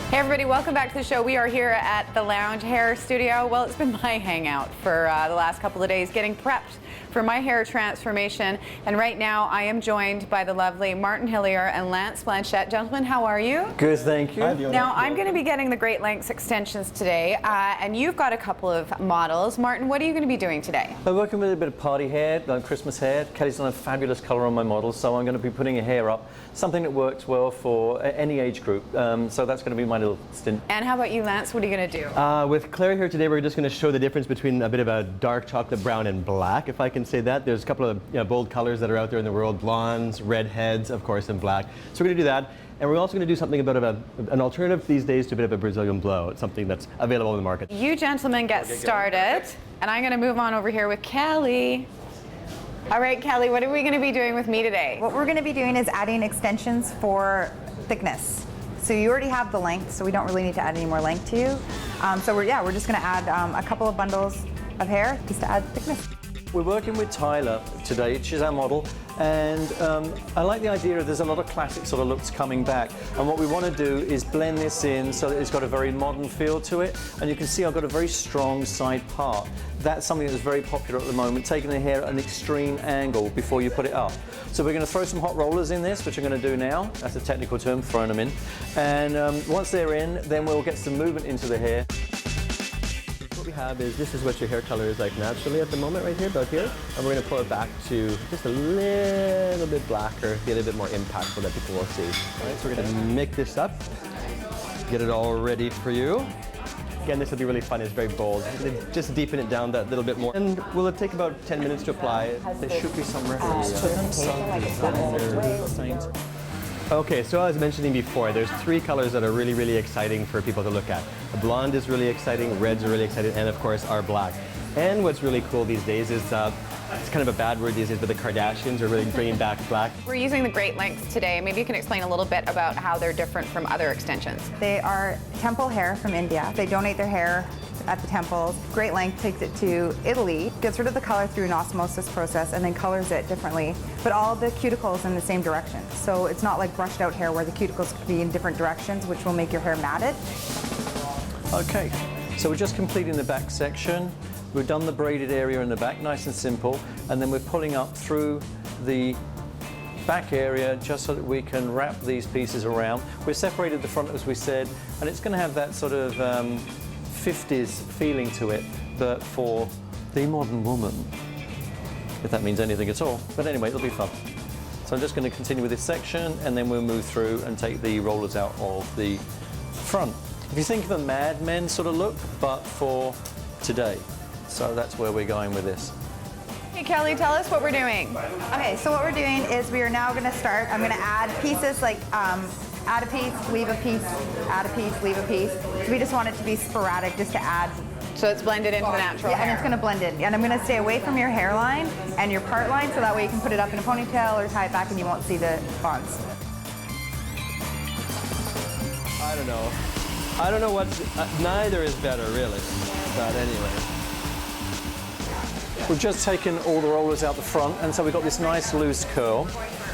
Hey everybody, welcome back to the show. We are here at the Lounge Hair Studio. Well, it's been my hangout for the last couple of days, getting prepped for my hair transformation. And right now I am joined by the lovely Martin Hillier and Lance Blanchette. Gentlemen, how are you? Good, thank you. Now I'm going to be getting the Great Lengths extensions today, and you've got a couple of models. Martin, what are you going to be doing today? I'm working with a bit of party hair, like Christmas hair. Kelly's done a fabulous colour on my model, so I'm going to be putting a hair up, something that works well for any age group. So that's going to be my little stint. And how about you, Lance? What are you going to do? With Claire here today, we're just going to show the difference between a bit of a dark chocolate brown and black, if I can say that. There's a couple of bold colors that are out there in the world, blondes, redheads, of course, and black. So we're going to do that. And we're also going to do something about an alternative these days to a bit of a Brazilian blow. It's something that's available in the market. You gentlemen get started, and I'm going to move on over here with Kelly. All right, Kelly, what are we going to be doing with me today? What we're going to be doing is adding extensions for thickness. So you already have the length, so we don't really need to add any more length to you. So we're just going to add a couple of bundles of hair just to add thickness. We're working with Tyler today. She's our model, and I like the idea of there's a lot of classic sort of looks coming back, and what we want to do is blend this in so that it's got a very modern feel to it. And you can see I've got a very strong side part. That's something that's very popular at the moment, taking the hair at an extreme angle before you put it up. So we're going to throw some hot rollers in this, which I'm going to do now. That's a technical term, throwing them in. And once they're in, then we'll get some movement into the hair. What we have is, this is what your hair color is like naturally at the moment right here, about here. And we're going to pull it back to just a little bit blacker, get a bit more impactful that people will see. All right, so we're going to make this up, get it all ready for you. Again, this will be really fun. It's very bold. Just deepen it down that little bit more. And will it take about 10 minutes to apply? There should be some reference to them. Okay, so as I was mentioning before, there's three colors that are really, really exciting for people to look at. The blonde is really exciting, reds are really exciting, and of course our black. And what's really cool these days is, it's kind of a bad word these days, but the Kardashians are really bringing back black. We're using the Great Lengths today. Maybe you can explain a little bit about how they're different from other extensions. They are temple hair from India. They donate their hair at the temples. Great Length takes it to Italy, gets rid of the color through an osmosis process, and then colors it differently. But all the cuticles in the same direction. So it's not like brushed out hair where the cuticles could be in different directions, which will make your hair matted. Okay, so we're just completing the back section. We've done the braided area in the back, nice and simple, and then we're pulling up through the back area just so that we can wrap these pieces around. We've separated the front, as we said, and it's going to have that sort of 50s feeling to it, but for the modern woman, if that means anything at all. But anyway, it'll be fun. So I'm just going to continue with this section, and then we'll move through and take the rollers out of the front. If you think of a Mad Men sort of look, but for today. So that's where we're going with this. Hey Kelly, tell us what we're doing. Okay, so what we're doing is we are now going to start, I'm going to add pieces like add a piece, leave a piece, add a piece, leave a piece. So we just want it to be sporadic, just to add. So it's blended into the natural hair. And it's going to blend in. And I'm going to stay away from your hairline and your part line, so that way you can put it up in a ponytail or tie it back and you won't see the bonds. I don't know. I don't know what's, neither is better really, but anyway. We've just taken all the rollers out the front, and so we've got this nice loose curl.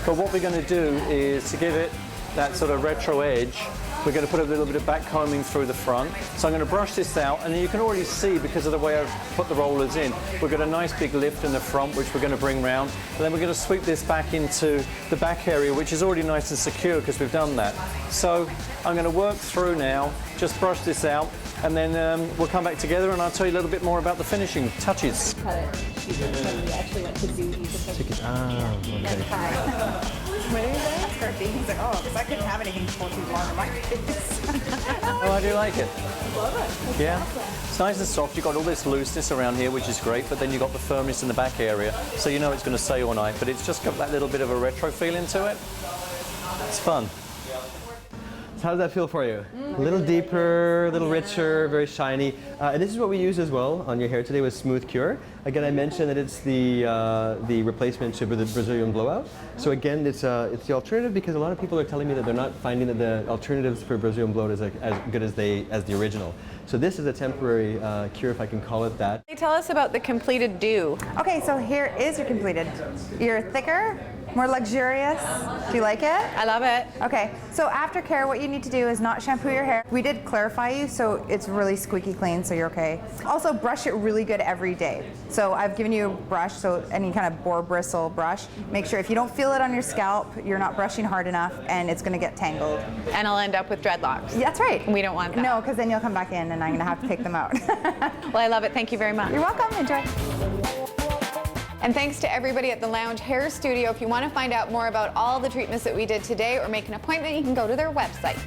But what we're going to do is, to give it that sort of retro edge, we're going to put a little bit of back combing through the front. So I'm going to brush this out, and you can already see, because of the way I've put the rollers in, we've got a nice big lift in the front, which we're going to bring round. And then we're going to sweep this back into the back area, which is already nice and secure because we've done that. So I'm going to work through now, just brush this out, and then we'll come back together and I'll tell you a little bit more about the finishing touches. Cut it. She we actually went to do Okay. What are you saying? He's like, oh, because I couldn't have anything for too long in my face. Oh, I do like it. I love it. Yeah. It's nice and soft. You've got all this looseness around here, which is great, but then you've got the firmness in the back area, so you know it's going to stay all night, but it's just got that little bit of a retro feeling to it. It's fun. So how does that feel for you? A little deeper, a little richer, very shiny. And this is what we use as well on your hair today with Smooth Cure. Again, I mentioned that it's the replacement to the Brazilian blowout. So again, it's the alternative, because a lot of people are telling me that they're not finding that the alternatives for Brazilian blowout is as good as the original. So this is a temporary cure, if I can call it that. Tell us about the completed do. Okay, so here is your completed. Your thicker More luxurious? Do you like it? I love it. Okay, so after care, what you need to do is not shampoo your hair. We did clarify you, so it's really squeaky clean, so you're okay. Also, brush it really good every day. So I've given you a brush, so any kind of boar bristle brush. Make sure if you don't feel it on your scalp, you're not brushing hard enough, and it's gonna get tangled. And I'll end up with dreadlocks. That's right. We don't want that. No, because then you'll come back in, and I'm gonna have to take them out. Well, I love it. Thank you very much. You're welcome. Enjoy. And thanks to everybody at the Lounge Hair Studio. If you want to find out more about all the treatments that we did today or make an appointment, you can go to their website.